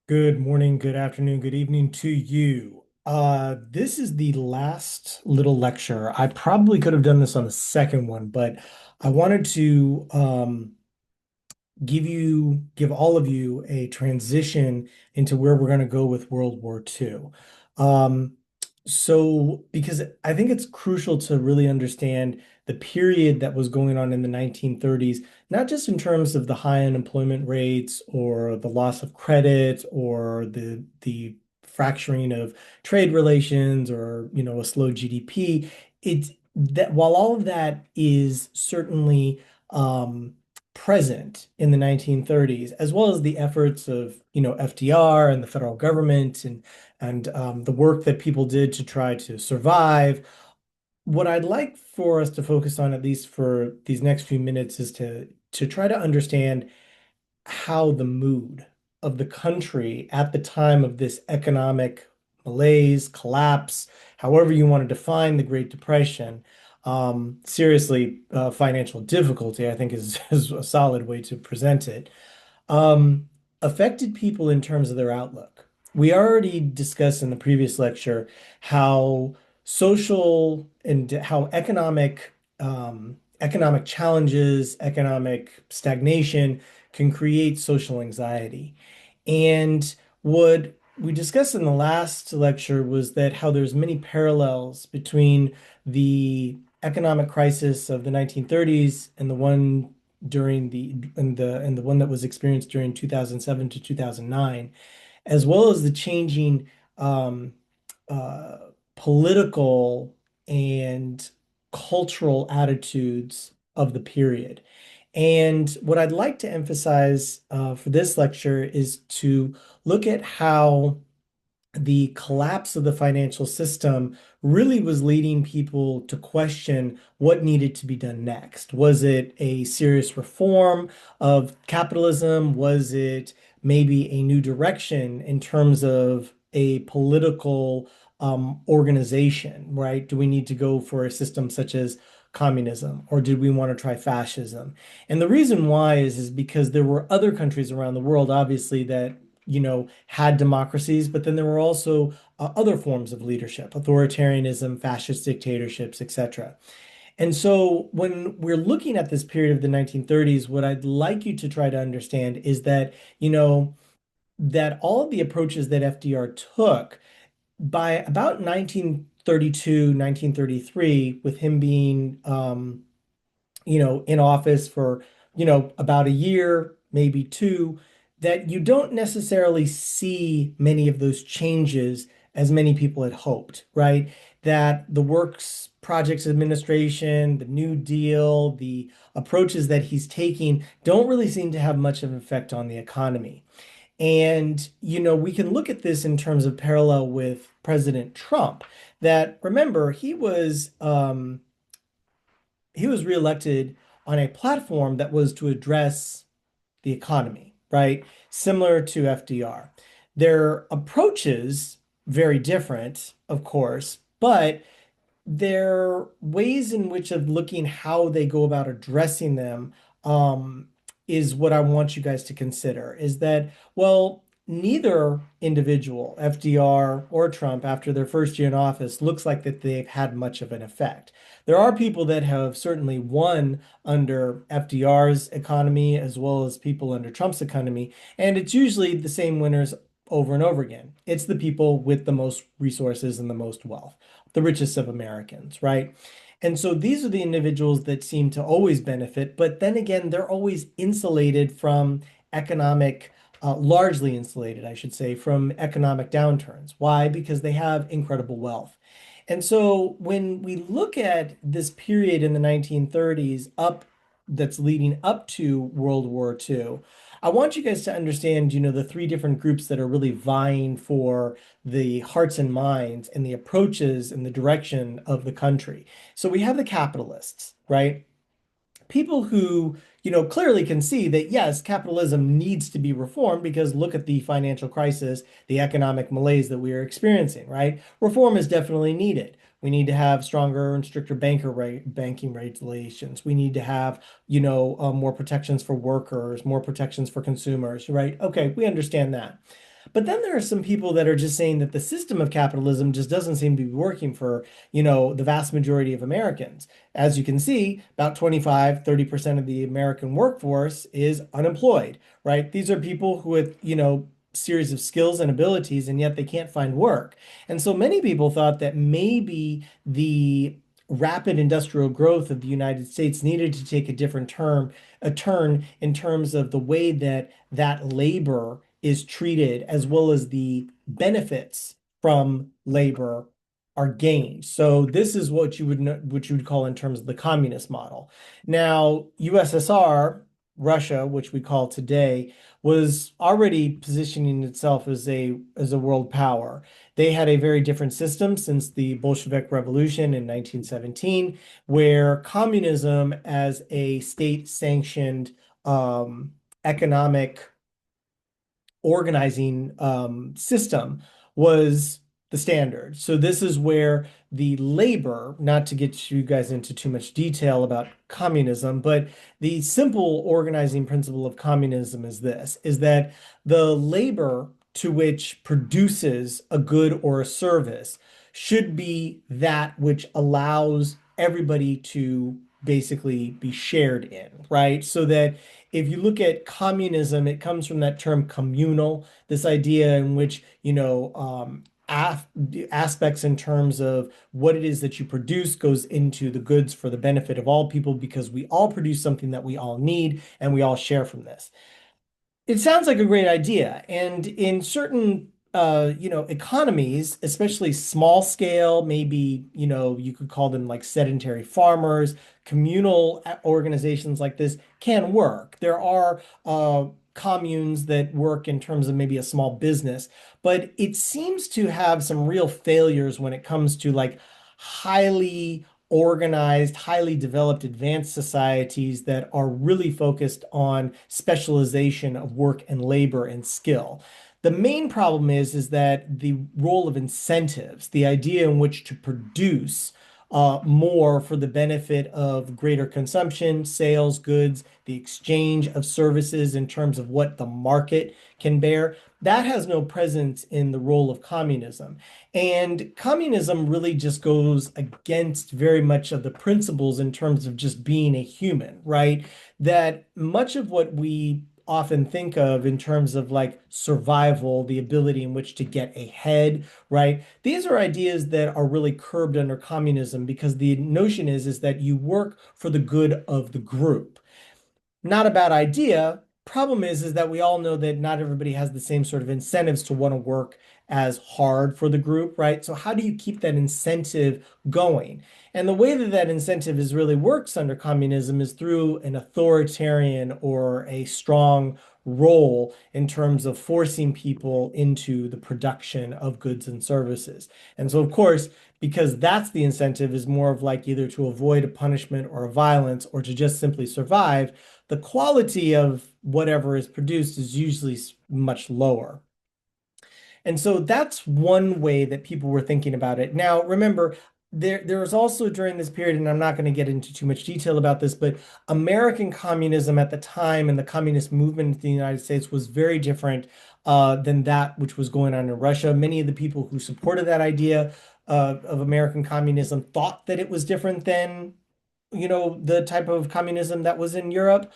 Good morning, good afternoon, good evening to you. This is the last little lecture. I probably could have done this on the second one, but I wanted to give all of you a transition into where we're going to go with World War II. Um, because I think it's crucial to really understand the period that was going on in the 1930s, not just in terms of the high unemployment rates or the loss of credit or the fracturing of trade relations or a slow GDP. It's that while all of that is certainly present in the 1930s, as well as the efforts of, FDR and the federal government and the work that people did to try to survive. What I'd like for us to focus on, at least for these next few minutes, is to try to understand how the mood of the country at the time of this economic malaise, collapse, however you want to define the Great Depression, seriously, financial difficulty, I think is a solid way to present it, um, affected people in terms of their outlook. We already discussed in the previous lecture how social and how economic challenges, economic stagnation can create social anxiety. And what we discussed in the last lecture was that how there's many parallels between the economic crisis of the 1930s and the one during the one that was experienced during 2007 to 2009, as well as the changing um, uh, political and cultural attitudes of the period. And what I'd like to emphasize for this lecture is to look at how the collapse of the financial system really was leading people to question what needed to be done next. Was it a serious reform of capitalism? Was it maybe a new direction in terms of a political organization, right? Do we need to go for a system such as communism, or did we want to try fascism? And the reason why is because there were other countries around the world, obviously, that had democracies, but then there were also other forms of leadership, authoritarianism, fascist dictatorships, etc. And so when we're looking at this period of the 1930s, what I'd like you to try to understand is that, that all of the approaches that FDR took by about 1932, 1933, with him being in office for, about a year, maybe two, that you don't necessarily see many of those changes as many people had hoped, right? That the Works Projects Administration, the New Deal, the approaches that he's taking don't really seem to have much of an effect on the economy. And, we can look at this in terms of parallel with President Trump, that remember, he was reelected on a platform that was to address the economy, right? Similar to FDR. Their approaches very different, of course, but their ways in which of looking how they go about addressing them is what I want you guys to consider is that, well, neither individual, FDR or Trump, after their first year in office, looks like that they've had much of an effect. There are people that have certainly won under FDR's economy as well as people under Trump's economy, and it's usually the same winners over and over again. It's the people with the most resources and the most wealth, the richest of Americans, right? And so these are the individuals that seem to always benefit, but then again, they're always insulated from largely insulated, I should say, from economic downturns. Why? Because they have incredible wealth. And so when we look at this period in the 1930s that's leading up to World War II, I want you guys to understand, the three different groups that are really vying for the hearts and minds and the approaches and the direction of the country. So we have the capitalists, right? People who, clearly can see that yes, capitalism needs to be reformed because look at the financial crisis, the economic malaise that we are experiencing, right? Reform is definitely needed. We need to have stronger and stricter banking regulations. We need to have, more protections for workers, more protections for consumers, right? Okay, we understand that. But then there are some people that are just saying that the system of capitalism just doesn't seem to be working for, the vast majority of Americans. As you can see, about 25-30% of the American workforce is unemployed, right? These are people who with, series of skills and abilities, and yet they can't find work. And so many people thought that maybe the rapid industrial growth of the United States needed to take a turn in terms of the way that labor is treated, as well as the benefits from labor are gained. So this is what what you would call in terms of the communist model. Now, USSR, Russia, which we call today, was already positioning itself as a world power. They had a very different system since the Bolshevik Revolution in 1917, where communism as a state-sanctioned economic organizing system was the standard. So this is where the labor, not to get you guys into too much detail about communism, but the simple organizing principle of communism is this, is that the labor to which produces a good or a service should be that which allows everybody to basically be shared in, right? So that if you look at communism, it comes from that term communal, this idea in which, aspects in terms of what it is that you produce goes into the goods for the benefit of all people because we all produce something that we all need and we all share from this. It sounds like a great idea. And in certain, economies, especially small scale, maybe, you could call them like sedentary farmers, communal organizations like this can work. There are communes that work in terms of maybe a small business, but it seems to have some real failures when it comes to like highly organized, highly developed, advanced societies that are really focused on specialization of work and labor and skill. The main problem is that the role of incentives, the idea in which to produce more for the benefit of greater consumption, sales, goods, the exchange of services in terms of what the market can bear, that has no presence in the role of communism. And communism really just goes against very much of the principles in terms of just being a human, right? That much of what we often think of in terms of like survival, the ability in which to get ahead, right? These are ideas that are really curbed under communism because the notion is that you work for the good of the group. Not a bad idea. Problem is that we all know that not everybody has the same sort of incentives to want to work as hard for the group, right? So how do you keep that incentive going? And the way that that incentive is really works under communism is through an authoritarian or a strong role in terms of forcing people into the production of goods and services. And so, of course, because that's the incentive is more of like either to avoid a punishment or a violence or to just simply survive, the quality of whatever is produced is usually much lower. And so that's one way that people were thinking about it. Now, remember, there was also during this period, and I'm not going to get into too much detail about this, but American communism at the time and the communist movement in the United States was very different than that which was going on in Russia. Many of the people who supported that idea of American communism thought that it was different than the type of communism that was in Europe.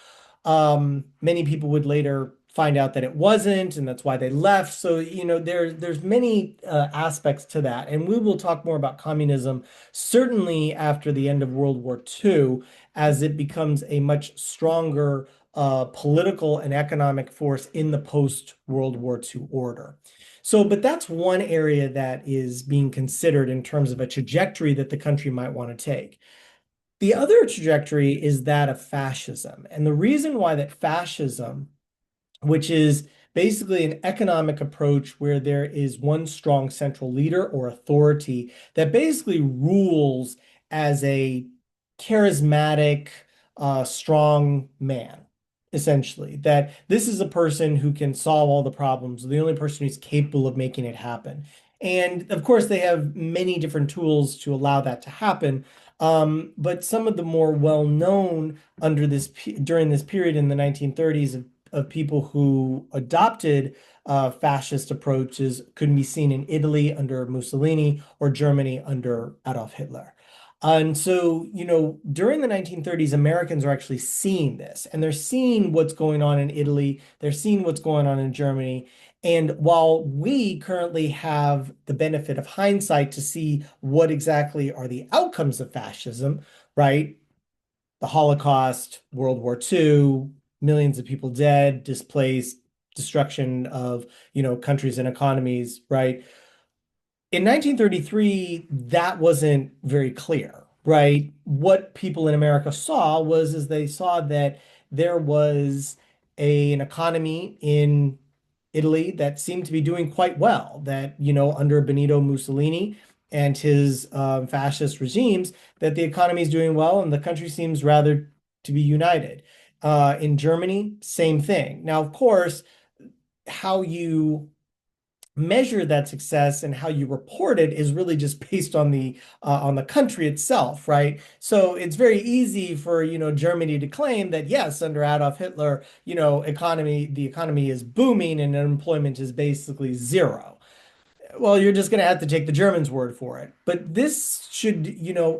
Many people would later find out that it wasn't, and that's why they left. So, there's many aspects to that. And we will talk more about communism certainly after the end of World War II, as it becomes a much stronger political and economic force in the post-World War II order. So, but that's one area that is being considered in terms of a trajectory that the country might want to take. The other trajectory is that of fascism. And the reason why that fascism, which is basically an economic approach where there is one strong central leader or authority that basically rules as a charismatic, strong man, essentially. That this is a person who can solve all the problems, the only person who's capable of making it happen. And of course, they have many different tools to allow that to happen. But some of the more well-known during this period in the 1930s of people who adopted fascist approaches could be seen in Italy under Mussolini or Germany under Adolf Hitler. And so, during the 1930s, Americans are actually seeing this, and they're seeing what's going on in Italy, they're seeing what's going on in Germany. And while we currently have the benefit of hindsight to see what exactly are the outcomes of fascism, right? The Holocaust, World War II, millions of people dead, displaced, destruction of, countries and economies, right? In 1933, that wasn't very clear, right? What people in America saw was is they saw that there was an economy in Italy that seemed to be doing quite well, that, under Benito Mussolini and his fascist regimes, that the economy is doing well and the country seems rather to be united. In Germany, same thing. Now, of course, how you measure that success and how you report it is really just based on the country itself, right? So it's very easy for, Germany to claim that yes, under Adolf Hitler, the economy is booming and unemployment is basically zero. Well, you're just going to have to take the Germans' word for it. But this should,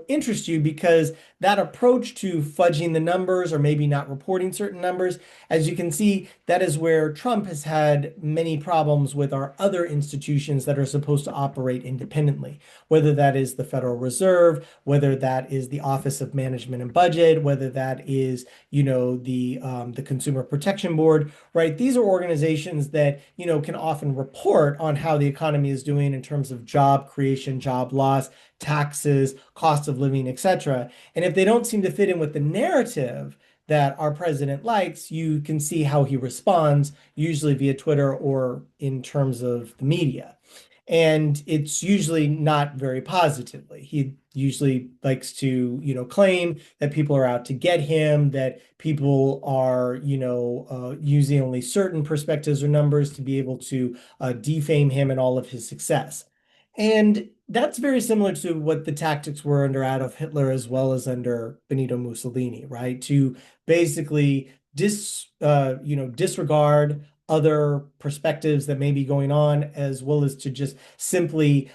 interest you because that approach to fudging the numbers or maybe not reporting certain numbers, as you can see, that is where Trump has had many problems with our other institutions that are supposed to operate independently, whether that is the Federal Reserve, whether that is the Office of Management and Budget, whether that is, the Consumer Protection Board, right? These are organizations that, can often report on how the economy is doing in terms of job creation, job loss, taxes, cost of living, etc. And if they don't seem to fit in with the narrative that our president likes, you can see how he responds, usually via Twitter or in terms of the media. And it's usually not very positively. He usually likes to, claim that people are out to get him, that people are, using only certain perspectives or numbers to be able to defame him and all of his success. And that's very similar to what the tactics were under Adolf Hitler as well as under Benito Mussolini, right? To basically disregard other perspectives that may be going on, as well as to just simply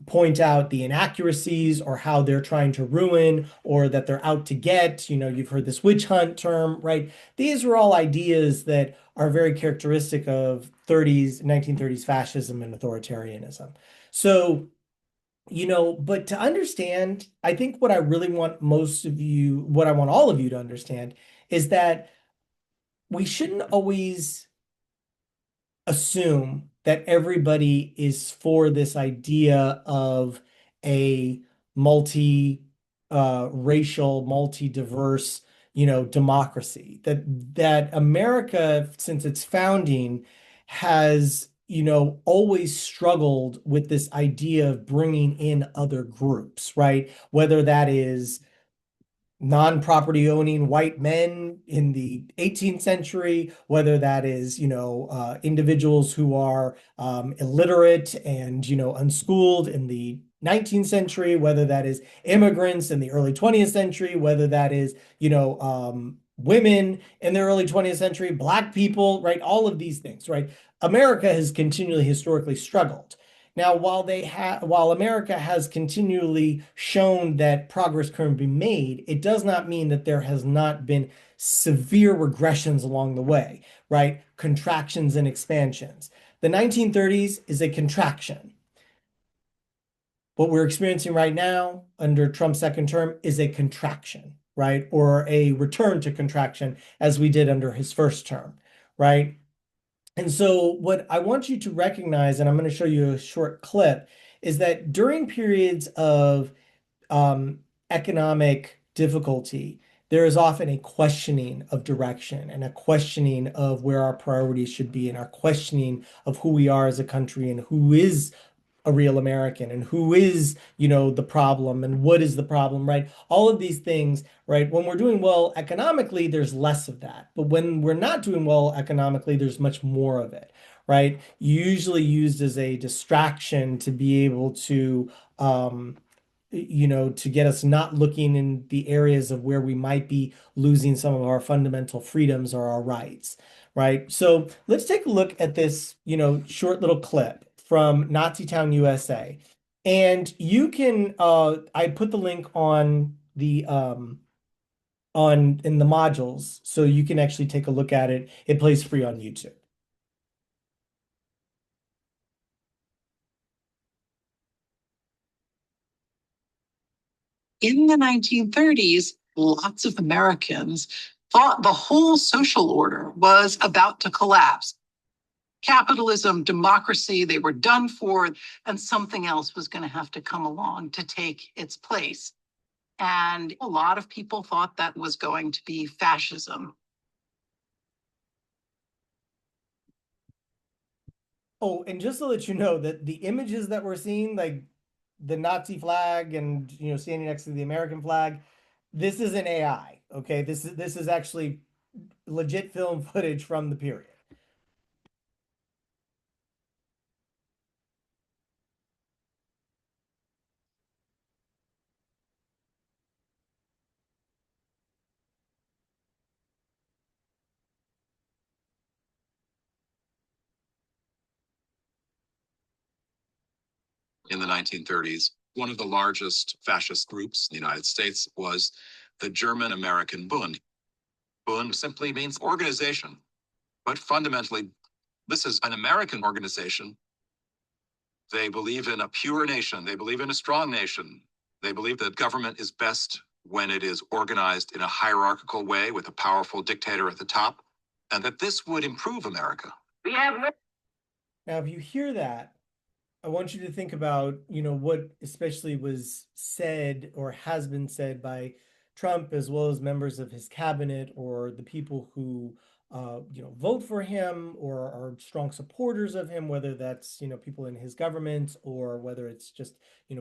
point out the inaccuracies or how they're trying to ruin or that they're out to get. You've heard this witch hunt term, right? These are all ideas that are very characteristic of 1930s fascism and authoritarianism. So, but to understand, I think what I really want what I want all of you to understand is that we shouldn't always assume that everybody is for this idea of a multi racial, multi-diverse, democracy. That America, since its founding, has, always struggled with this idea of bringing in other groups, right? Whether that is non-property owning white men in the 18th century, whether that is, individuals who are illiterate and, unschooled in the 19th century, whether that is immigrants in the early 20th century, whether that is, women in the early 20th century, black people, right? All of these things, right? America has continually historically struggled. Now, while America has continually shown that progress can be made, it does not mean that there has not been severe regressions along the way, right? Contractions and expansions. The 1930s is a contraction. What we're experiencing right now under Trump's second term is a contraction, right? Or a return to contraction as we did under his first term, right? And so, what I want you to recognize, and I'm going to show you a short clip, is that during periods of economic difficulty, there is often a questioning of direction and a questioning of where our priorities should be and our questioning of who we are as a country and who is a real American and who is, the problem and what is the problem, right? All of these things, right? When we're doing well economically, there's less of that. But when we're not doing well economically, there's much more of it, right? Usually used as a distraction to be able to, to get us not looking in the areas of where we might be losing some of our fundamental freedoms or our rights, right? So let's take a look at this, short little clip from Nazi-town, USA. And you can, I put the link on on in the modules, so you can actually take a look at it. It plays free on YouTube. In the 1930s, lots of Americans thought the whole social order was about to collapse. Capitalism, democracy, they were done for, and something else was going to have to come along to take its place. And a lot of people thought that was going to be fascism. Oh, and just to let you know that the images that we're seeing, like the Nazi flag and standing next to the American flag, this isn't AI. Okay, this is actually legit film footage from the period. In the 1930s, one of the largest fascist groups in the United States was the German American Bund. Bund simply means organization, but fundamentally, this is an American organization. They believe in a pure nation. They believe in a strong nation. They believe that government is best when it is organized in a hierarchical way with a powerful dictator at the top, and that this would improve America. Now, if you hear that, I want you to think about, what especially was said or has been said by Trump as well as members of his cabinet or the people who, vote for him or are strong supporters of him, whether that's, people in his government or whether it's just,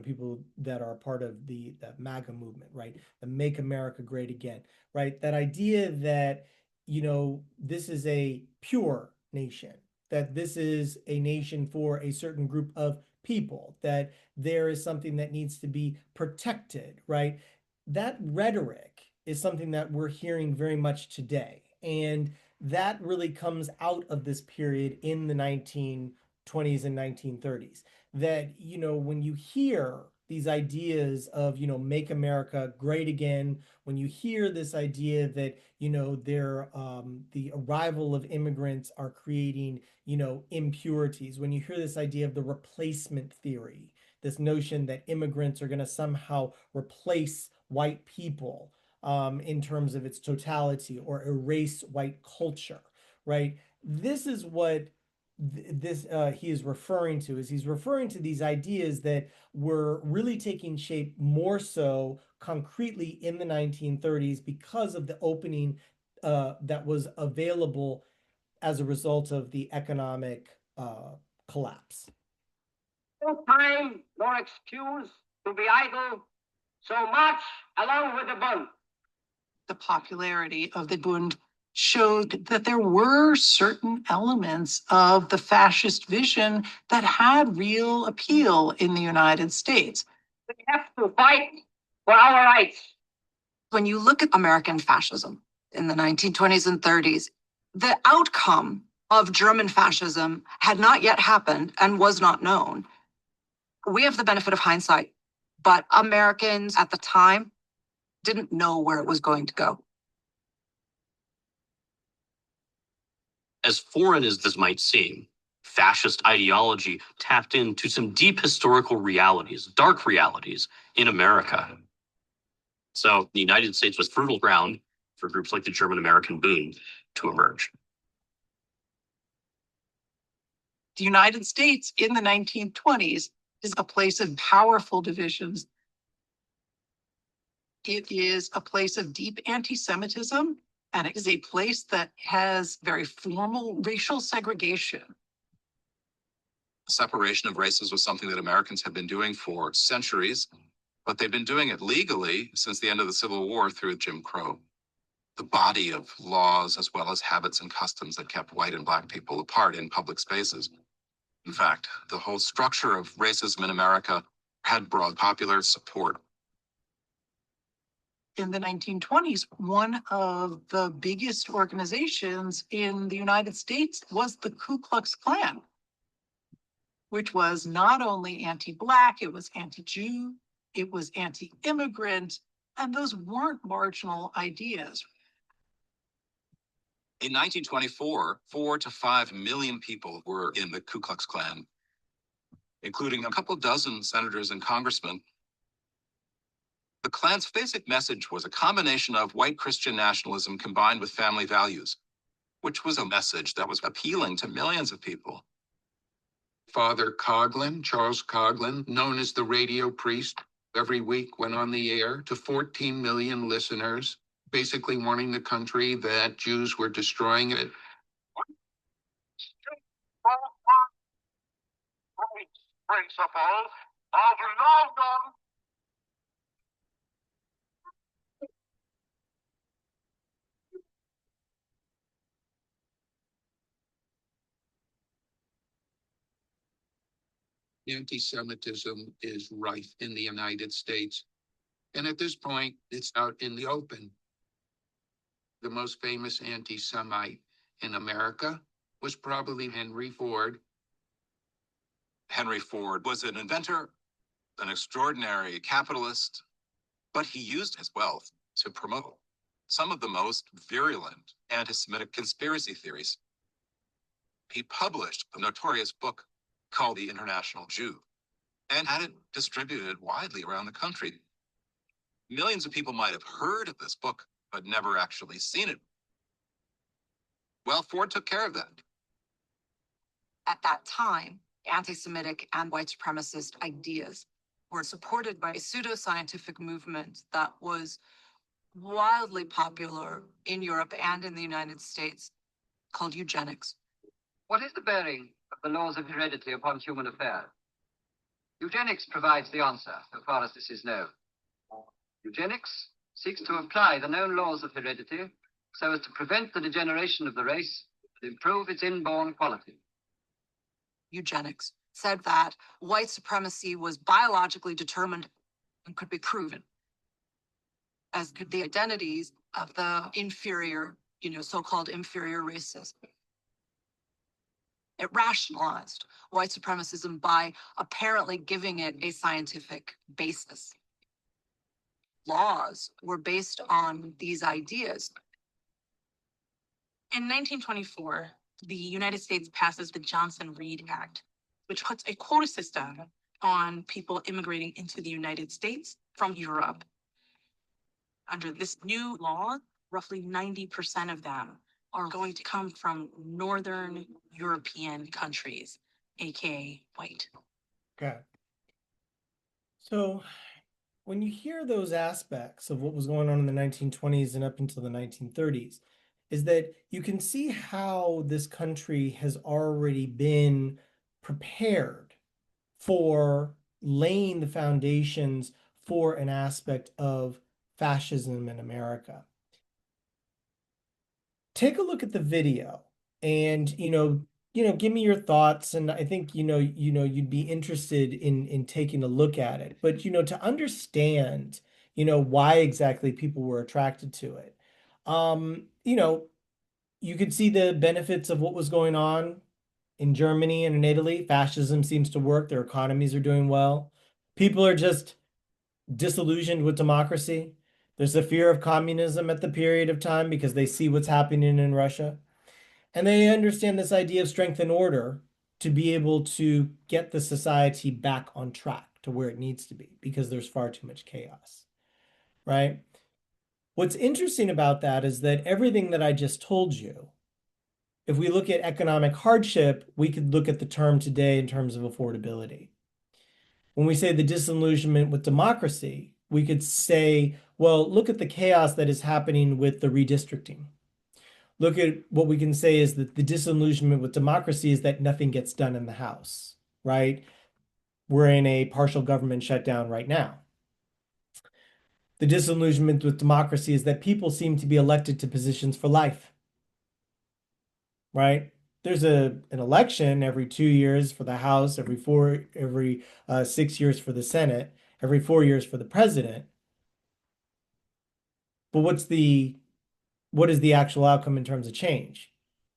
people that are part of the MAGA movement, right? The Make America Great Again, right? That idea that, this is a pure nation, that this is a nation for a certain group of people, that there is something that needs to be protected, right? That rhetoric is something that we're hearing very much today. And that really comes out of this period in the 1920s and 1930s. That, when you hear these ideas of, make America great again, when you hear this idea that, the arrival of immigrants are creating, impurities, when you hear this idea of the replacement theory, this notion that immigrants are going to somehow replace white people in terms of its totality or erase white culture, right? This is what this he is referring to, is he's referring to these ideas that were really taking shape more so concretely in the 1930s because of the opening that was available as a result of the economic collapse. No time nor excuse to be idle, so march along with the Bund. The popularity of the Bund showed that there were certain elements of the fascist vision that had real appeal in the United States. We have to fight for our rights. When you look at American fascism in the 1920s and 30s, the outcome of German fascism had not yet happened and was not known. We have the benefit of hindsight, but Americans at the time didn't know where it was going to go. As foreign as this might seem, fascist ideology tapped into some deep historical realities, dark realities in America. So the United States was fertile ground for groups like the German American Bund to emerge. The United States in the 1920s is a place of powerful divisions. It is a place of deep anti-Semitism, and it is a place that has very formal racial segregation. Separation of races was something that Americans had been doing for centuries, but they've been doing it legally since the end of the Civil War through Jim Crow. The body of laws as well as habits and customs that kept white and black people apart in public spaces. In fact, the whole structure of racism in America had broad popular support. in the 1920s, one of the biggest organizations in the United States was the Ku Klux Klan, which was not only anti-Black, it was anti-Jew, it was anti-immigrant, and those weren't marginal ideas. In 1924, 4 to 5 million people were in the Ku Klux Klan, including a couple dozen senators and congressmen. The Klan's basic message was a combination of white Christian nationalism combined with family values, which was a message that was appealing to millions of people. Father Coughlin, Charles Coughlin, known as the radio priest, every week went on the air to 14 million listeners, basically warning the country that Jews were destroying it. Principles of love. Anti-Semitism is rife in the United States. And at this point, it's out in the open. The most famous anti-Semite in America was probably Henry Ford. Henry Ford was an inventor, an extraordinary capitalist, but he used his wealth to promote some of the most virulent anti-Semitic conspiracy theories. He published a notorious book called The International Jew and had it distributed widely around the country. Millions of people might have heard of this book, but never actually seen it. Well, Ford took care of that. At that time, anti-Semitic and white supremacist ideas were supported by a pseudoscientific movement that was wildly popular in Europe and in the United States called eugenics. What is the bearing of the laws of heredity upon human affairs? Eugenics provides the answer, so far as this is known. Eugenics seeks to apply the known laws of heredity so as to prevent the degeneration of the race and improve its inborn quality. Eugenics said that white supremacy was biologically determined and could be proven, as could the identities of the inferior, so-called inferior races. It rationalized white supremacism by apparently giving it a scientific basis. Laws were based on these ideas. In 1924, the United States passes the Johnson-Reed Act, which puts a quota system on people immigrating into the United States from Europe. Under this new law, roughly 90% of them are going to come from Northern European countries, aka white. Okay. So when you hear those aspects of what was going on in the 1920s and up until the 1930s, is that you can see how this country has already been prepared for laying the foundations for an aspect of fascism in America. Take a look at the video and, give me your thoughts. And I think, you'd be interested in taking a look at it. But, to understand, why exactly people were attracted to it. You could see the benefits of what was going on in Germany and in Italy. Fascism seems to work. Their economies are doing well. People are just disillusioned with democracy. There's a fear of communism at the period of time because they see what's happening in Russia. And they understand this idea of strength and order to be able to get the society back on track to where it needs to be because there's far too much chaos, right? What's interesting about that is that everything that I just told you, if we look at economic hardship, we could look at the term today in terms of affordability. When we say the disillusionment with democracy, we could say, well, look at the chaos that is happening with the redistricting. Look at what we can say is that the disillusionment with democracy is that nothing gets done in the House, right? We're in a partial government shutdown right now. The disillusionment with democracy is that people seem to be elected to positions for life, right? There's an election every 2 years for the House, every 6 years for the Senate, every 4 years for the president. But what is the actual outcome in terms of change?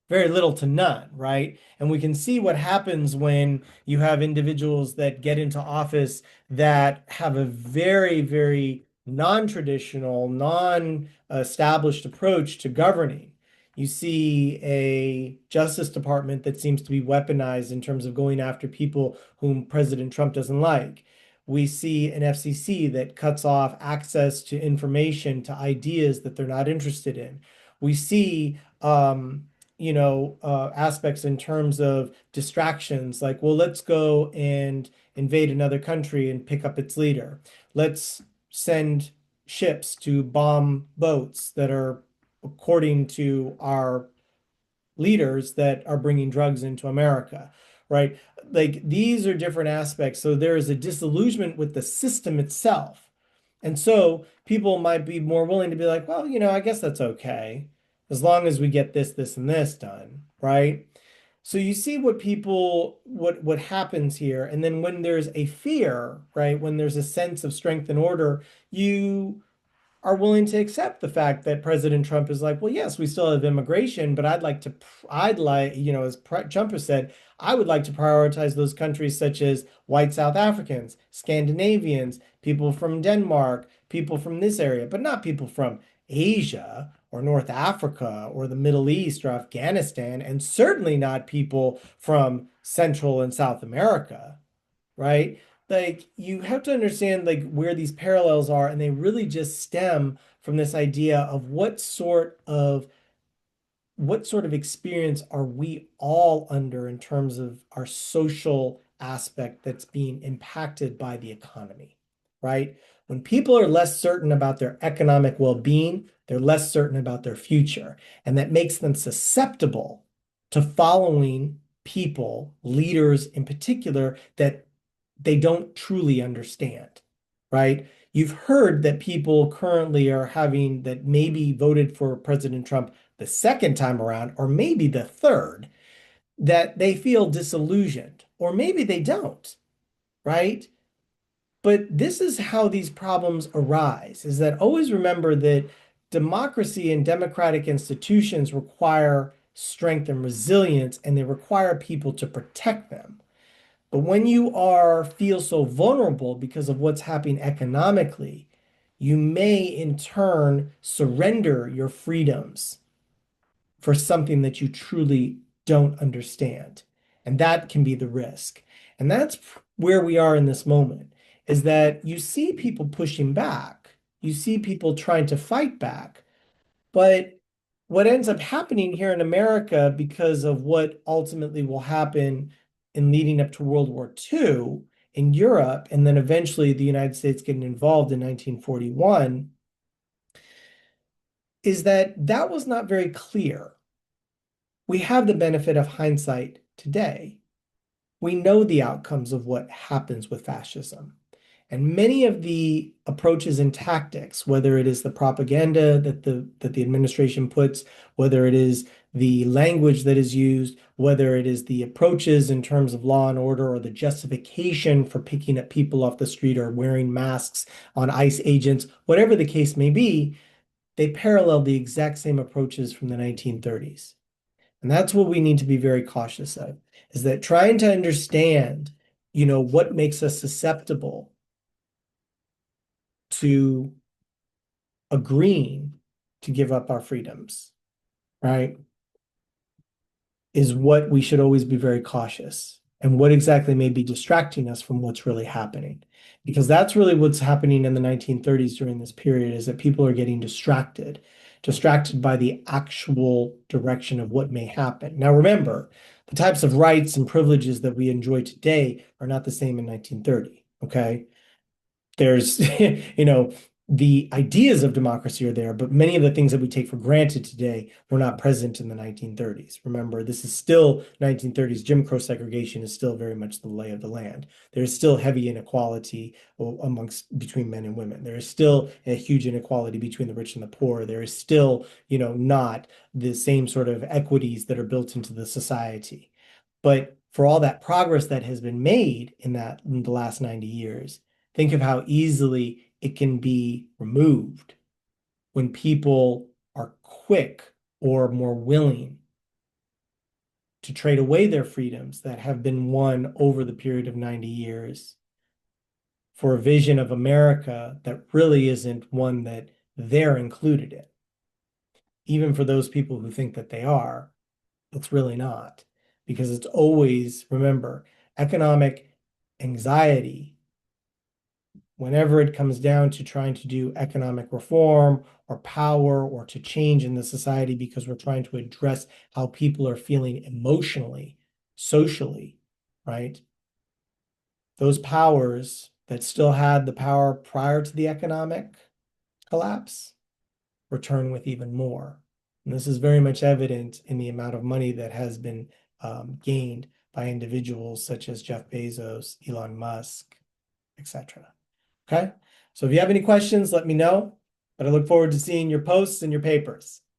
Very little to none, right? And we can see what happens when you have individuals that get into office that have a very, very non-traditional, non-established approach to governing. You see a Justice Department that seems to be weaponized in terms of going after people whom President Trump doesn't like. We see an FCC that cuts off access to information, to ideas that they're not interested in. We see aspects in terms of distractions, like, well, let's go and invade another country and pick up its leader. Let's send ships to bomb boats that are, according to our leaders, that are bringing drugs into America, right? Like, these are different aspects. So there is a disillusionment with the system itself. And so people might be more willing to be like, well, I guess that's okay as long as we get this, this, and this done, right? So you see what happens here. And then when there's a fear, right, when there's a sense of strength and order, you are willing to accept the fact that President Trump is like, well, yes, we still have immigration, but I'd like, as Trump has said, I would like to prioritize those countries such as white South Africans, Scandinavians, people from Denmark, people from this area, but not people from Asia or North Africa or the Middle East or Afghanistan, and certainly not people from Central and South America, right? Like, you have to understand like where these parallels are, and they really just stem from this idea of what sort of experience are we all under in terms of our social aspect that's being impacted by the economy, right? When people are less certain about their economic well-being, they're less certain about their future, and that makes them susceptible to following people, leaders in particular, that they don't truly understand, right? You've heard that people currently are having that maybe voted for President Trump the second time around, or maybe the third, that they feel disillusioned, or maybe they don't, right? But this is how these problems arise, is that always remember that democracy and democratic institutions require strength and resilience, and they require people to protect them. But when you feel so vulnerable because of what's happening economically, you may in turn surrender your freedoms for something that you truly don't understand. And that can be the risk. And that's where we are in this moment, is that you see people pushing back. You see people trying to fight back. But what ends up happening here in America, because of what ultimately will happen in leading up to World War II in Europe, and then eventually the United States getting involved in 1941, is that that was not very clear. We have the benefit of hindsight today. We know the outcomes of what happens with fascism. And many of the approaches and tactics, whether it is the propaganda that the administration puts, whether it is the language that is used, whether it is the approaches in terms of law and order, or the justification for picking up people off the street or wearing masks on ICE agents, whatever the case may be, they parallel the exact same approaches from the 1930s. And that's what we need to be very cautious of, is that trying to understand, what makes us susceptible to agreeing to give up our freedoms, right, is what we should always be very cautious, and what exactly may be distracting us from what's really happening. Because that's really what's happening in the 1930s during this period, is that people are getting distracted by the actual direction of what may happen. Now, remember, the types of rights and privileges that we enjoy today are not the same in 1930, okay? There's, the ideas of democracy are there, but many of the things that we take for granted today were not present in the 1930s. Remember, this is still 1930s. Jim Crow segregation is still very much the lay of the land. There's still heavy inequality between men and women. There is still a huge inequality between the rich and the poor. There is still, not the same sort of equities that are built into the society. But for all that progress that has been made in the last 90 years, think of how easily it can be removed when people are quick or more willing to trade away their freedoms that have been won over the period of 90 years for a vision of America that really isn't one that they're included in. Even for those people who think that they are, it's really not. Because it's always, remember, economic anxiety, whenever it comes down to trying to do economic reform or power or to change in the society because we're trying to address how people are feeling emotionally, socially, right? Those powers that still had the power prior to the economic collapse return with even more. And this is very much evident in the amount of money that has been gained by individuals such as Jeff Bezos, Elon Musk, etc. Okay, so if you have any questions, let me know. But I look forward to seeing your posts and your papers.